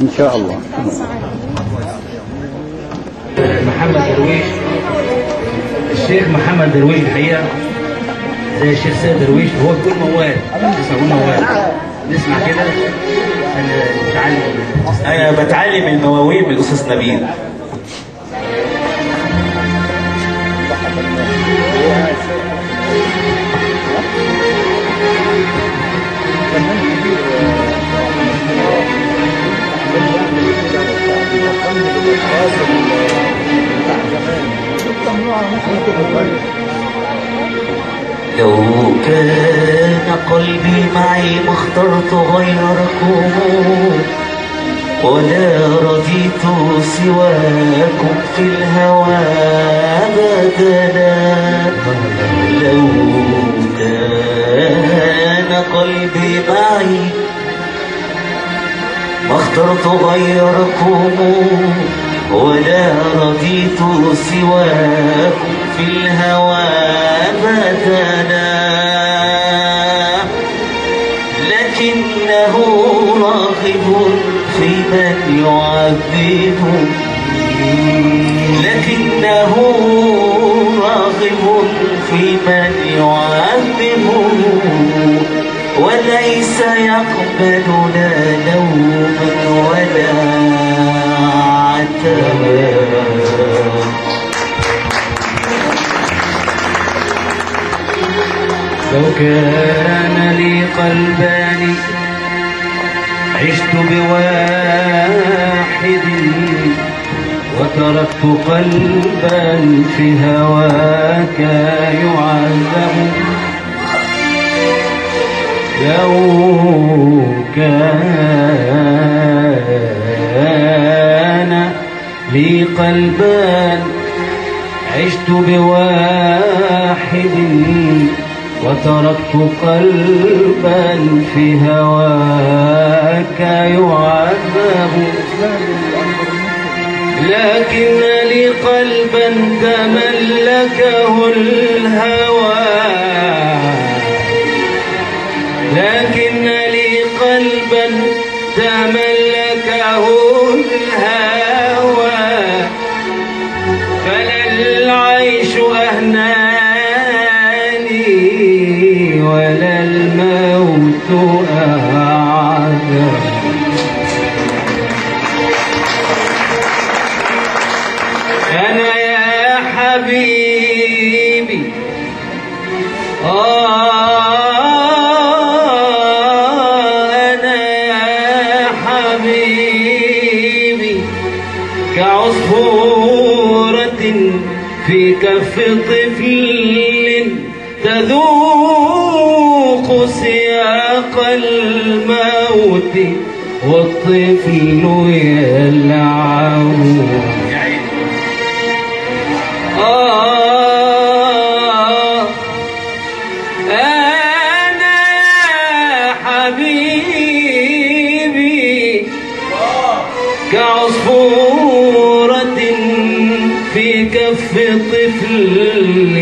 إن شاء الله. محمد درويش، الشيخ محمد درويش الحقيقة زي الشيخ سيد درويش، هو كل موال يسموه موال. نسمع كده نتعلم. أنا بتعلم المواويل من الأستاذ نبيل. لو كان قلبي معي ما اخترت غيركم ولا رضيت سواكم في الهوى أبدا. لو كان قلبي معي ما اخترت غيركم ولا رضيت سواكم في الهوى أبدا. لكنه راغب في من يعذبه، لكنه راغب في من يعذبه وليس يقبلنا لوما ولا عتبا. لو كان لي قلبان عشت بواحد وتركت قلبا في هواك يعذب. لو كان لي قلبان عشت بواحد وتركت قلبا في هواك يعذب. لكن لي قلبا تملكه الهوى، لكن لي قلبا تملكه الهوى فلا العيش أهناني ولا الموت أعذب. أنا يا حبيبي أنا يا حبيبي كعصفورة في كف طفل تذوق سياق الموت والطفل يلعب. أنا يا حبيبي كعصفورة في كف طفل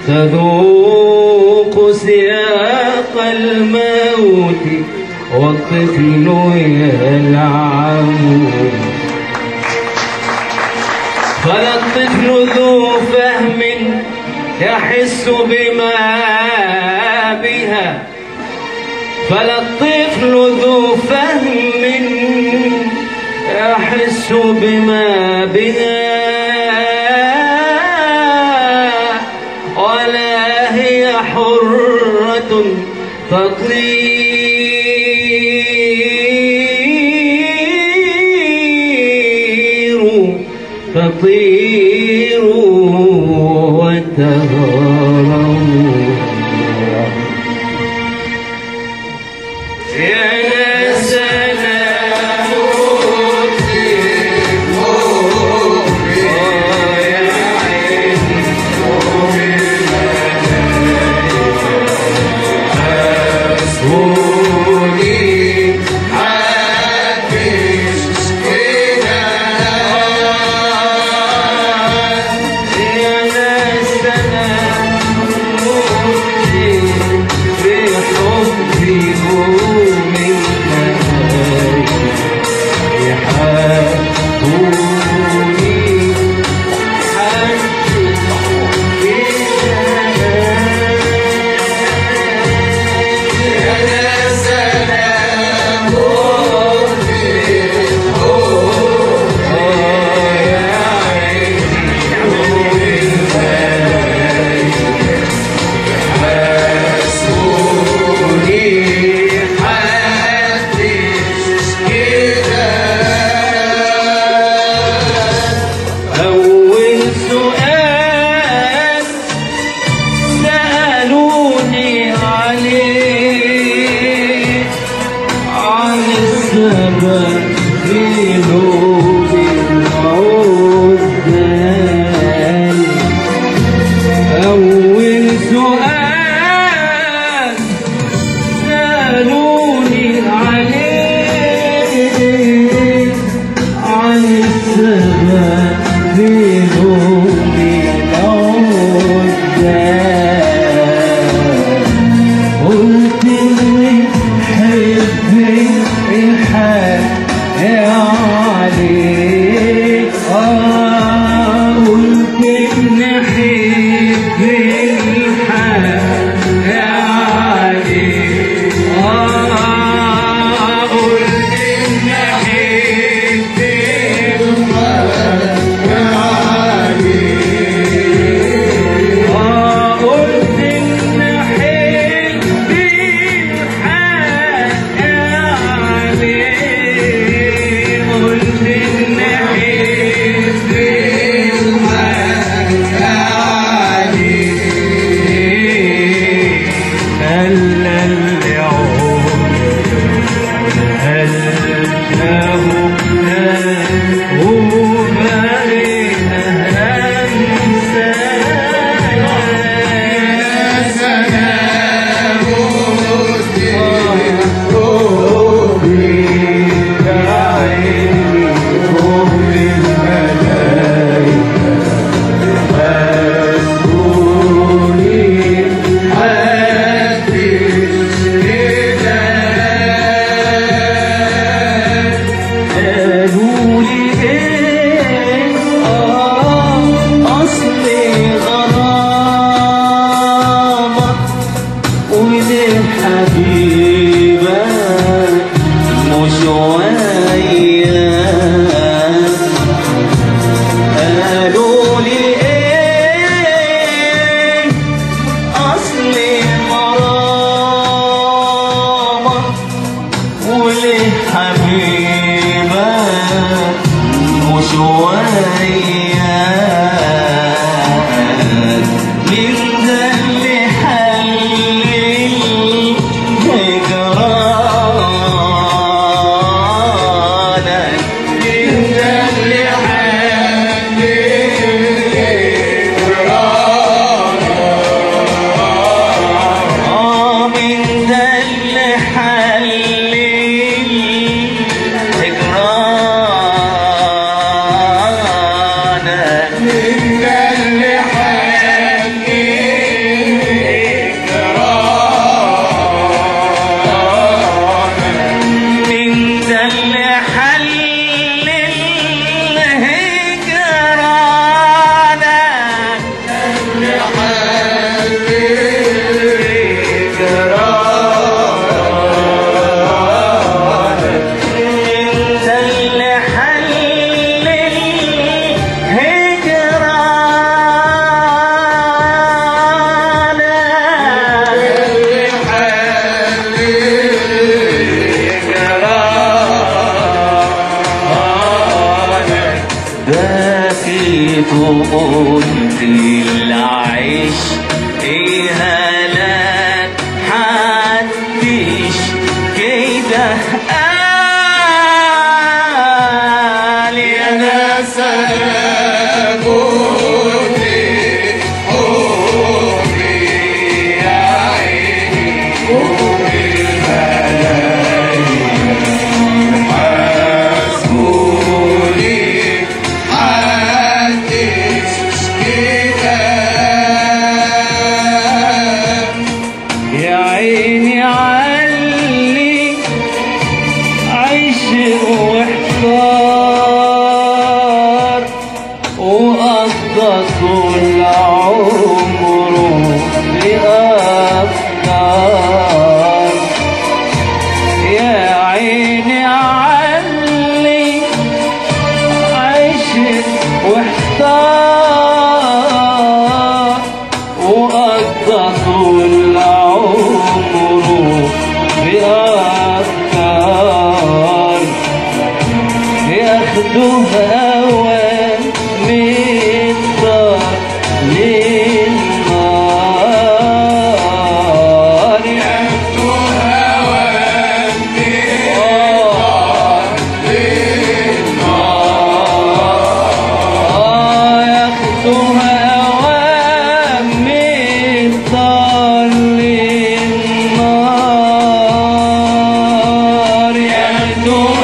تذوق سياق الموت والطفل يلعب. فلا الطفل ذو فهم يحس بما بها، فلا الطفل ذو فهم يحس بما بها ولا هي حرة تطير وتهرب. يا ناس شوية من ذا اللي حل هجرانك من ذا اللي حل هجرانك من ذا اللي حل قلت العيش إهانات حدش كده قال يا ناس أبوتي حبي يا عيني طول عمره بأفكار يا عيني علي عشق واحتار وقضى طول عمره بأفكار ياخدوا هواه من الدار للنار ياخدوا هواه من الدار للنار ياخدوا هواه من الدار للنار ياخدوا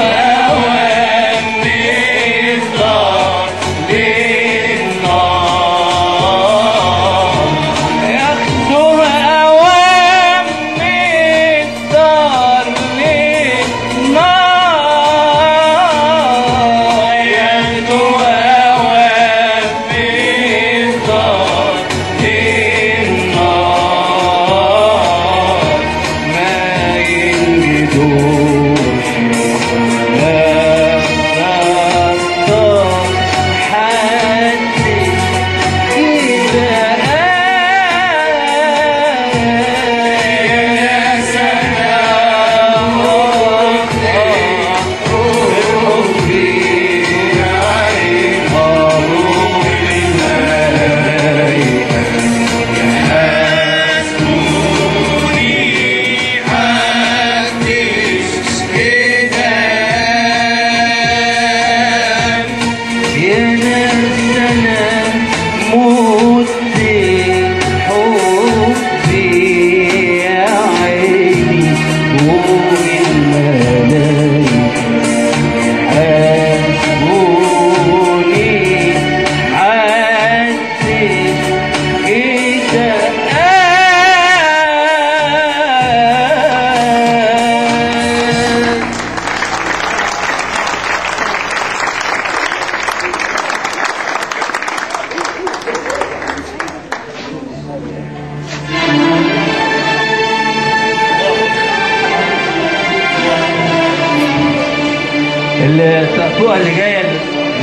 التقطوعة اللي جاية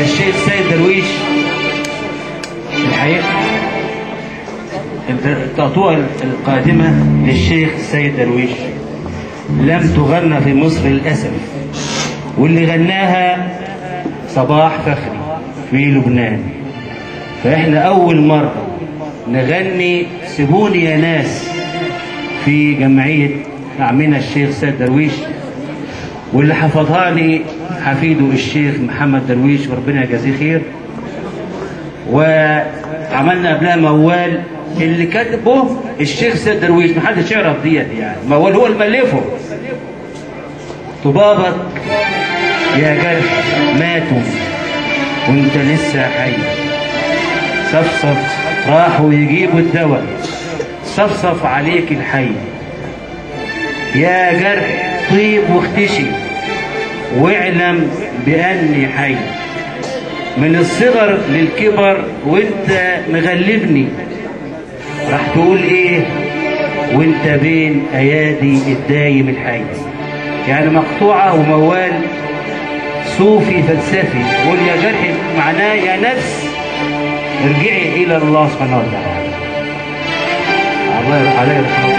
للشيخ سيد درويش الحقيقة التقطوعة القادمة للشيخ سيد درويش لم تغنى في مصر للأسف، واللي غناها صباح فخري. في لبنان. فإحنا أول مرة نغني سيبوني يا ناس في جمعية عمنا الشيخ سيد درويش، واللي حفظها لي حفيده الشيخ محمد درويش وربنا يجازيه خير. وعملنا قبلها موال اللي كاتبه الشيخ سيد درويش، محدش يعرف ديت يعني، موال هو اللي ملفه. طبابك يا جرح ماتوا وانت لسه حي، صفصف راحوا يجيبوا الدواء، صفصف عليك الحي. يا جرح طيب واختشي واعلم بأني حي، من الصغر للكبر وانت مغلبني، راح تقول ايه وانت بين ايادي الدايم الحي. يعني مقطوعة وموال صوفي فلسفي. قول يا جرح معناه يا نفس ارجعي الى الله سبحانه وتعالى. الله عليه رحمه الله.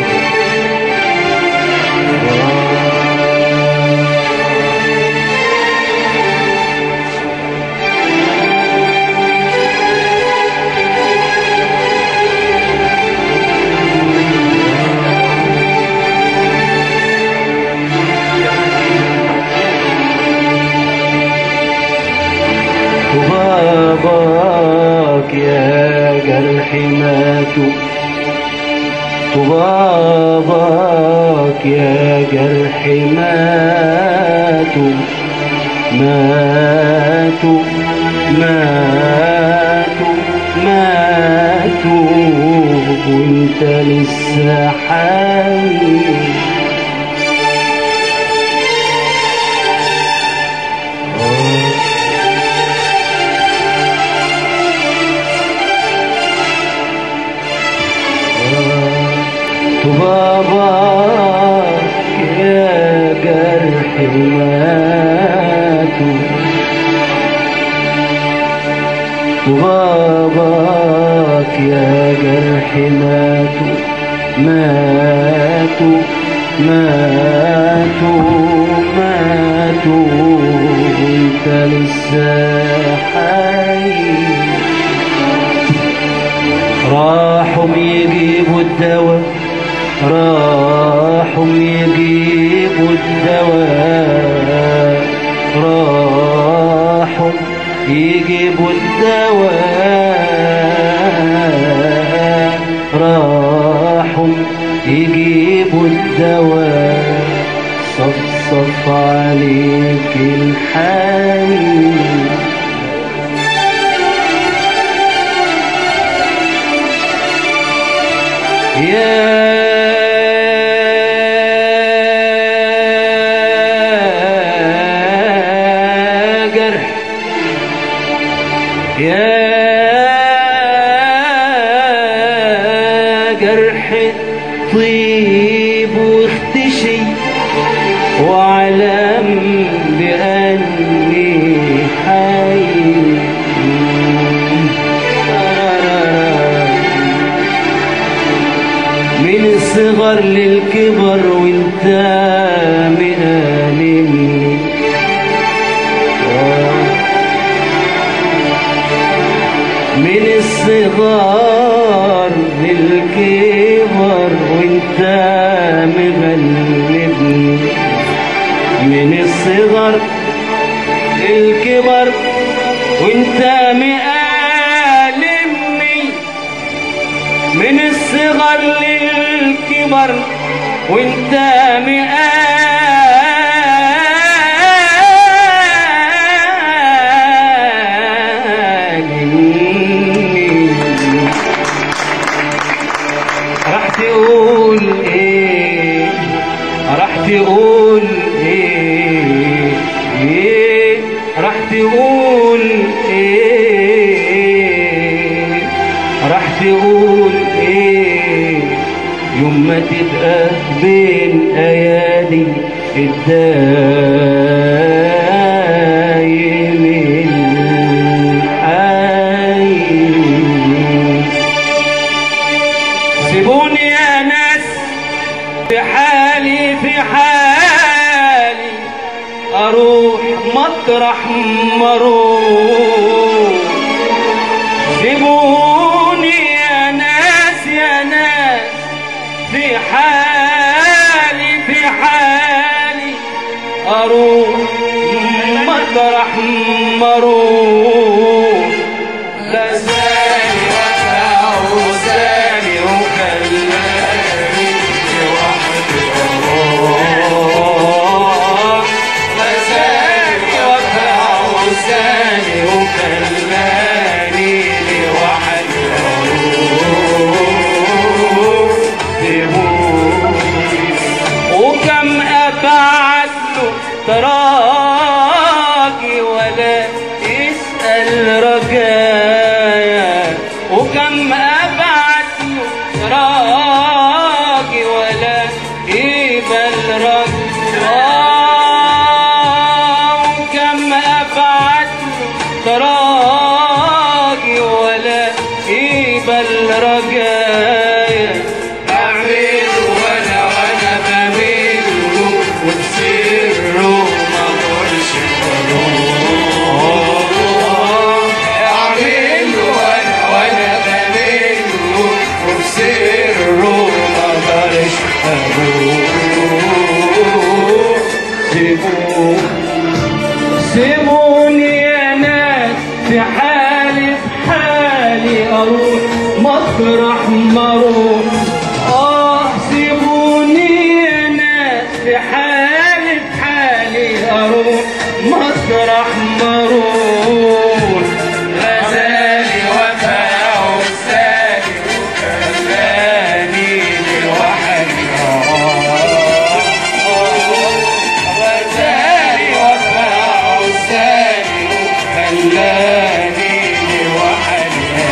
طبابك يا جرح ماتوا، طبابك يا جرح ماتوا، ماتوا ماتوا ماتوا وانت لسه حي. طبابك يا جرح ماتوا، طبابك يا جرح ماتوا، ماتوا ماتوا ماتوا وانت لسه حي. راحوا يجيبوا الدواء، راحوا يجيبوا الدواء، راحوا يجيبوا الدواء، راحوا يجيبوا الدواء، صفصف عليك الحي. يا جرح يا جرح طيب واختشي واعلم بأني حي. من الصغر للكبر وانت مآلمني، من الصغر للكبر وانت مغلبني، من الصغر للكبر وانت مآلمني، من الصغر للكبر وانت مآلمني. راح تقول ايه، راح تقول ايه، ايه راح تقول ايه، راح تقول ايه يوم ما تبقى بين ايادي الدايم الحي. سيبوني يا ناس في حالي، في حالي اروح مطرح ما اروح، سيبوني يا ناس يا ناس في حالي في حالي أروح مطرح ما أروح لا زاني ولا عوزاني وخلاني لوحدي أروح لا زاني ولا عوزاني وخلاني لوحدي أروح وكم أبعد له تراجي ولا يسأل رجايا وكم أبعد له تراجي ولا يقبل رجايا وكم أبعد له تراجي ولا يقبل رجايا أعمل وأنا بميله وبسره ما أقولش أعمل وأنا بميله وبسره ما أقدرش أروح سيبوني يا ناس في حالي في حالي أروح مطرح ما أروح سيبوني يا ناس في حالي في حالي أروح مطرح ما أروح غزالي وفاء وسالي وخلاني لوحدي غزالي وفاء وسالي وخلاني لوحدي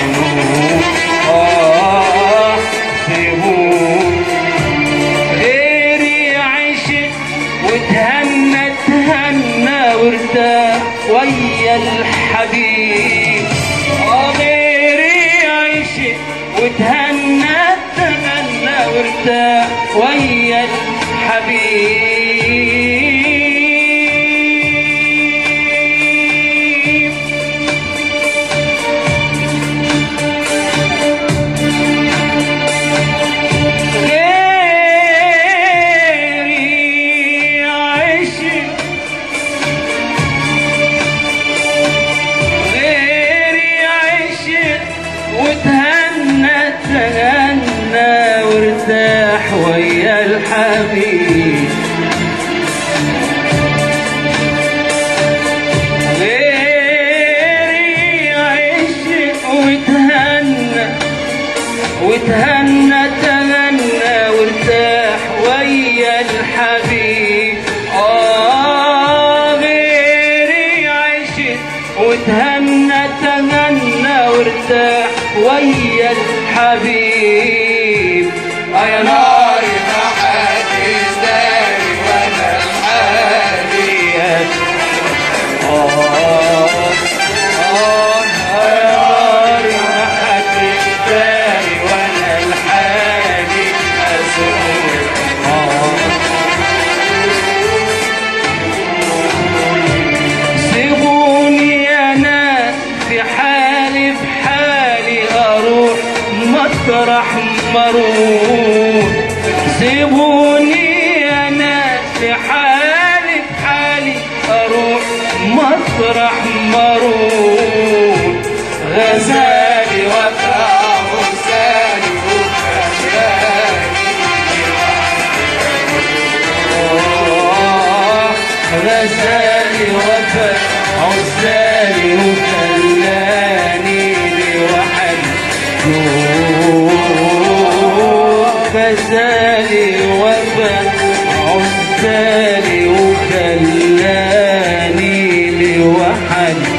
غيري عشق وتهنى تهنى وارتاح ويا الحبيب غيري عشق وتهنى تهنى وارتاح ويا الحبيب تهنى وارتاح ويا الحبيب غيري عشق وتهنى تهنى وارتاح ويا الحبيب غيري عشق وتهنى تهنى وارتاح ويا الحبيب يا ناري ما حدش داري وانا الحالي يا ناري ما حدش داري وانا الحالي سيبوني يا ناس في حالي في حالي أروح مطرح ما أروح سيبوني يا ناس في حالي في حالي أروح مطرح ما أروح غزالي وفاء وسالي غزالي وفاء وسالي وخلاني لوحدي غزالي وفاء عزالي وخلاني لوحدي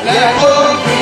لا حب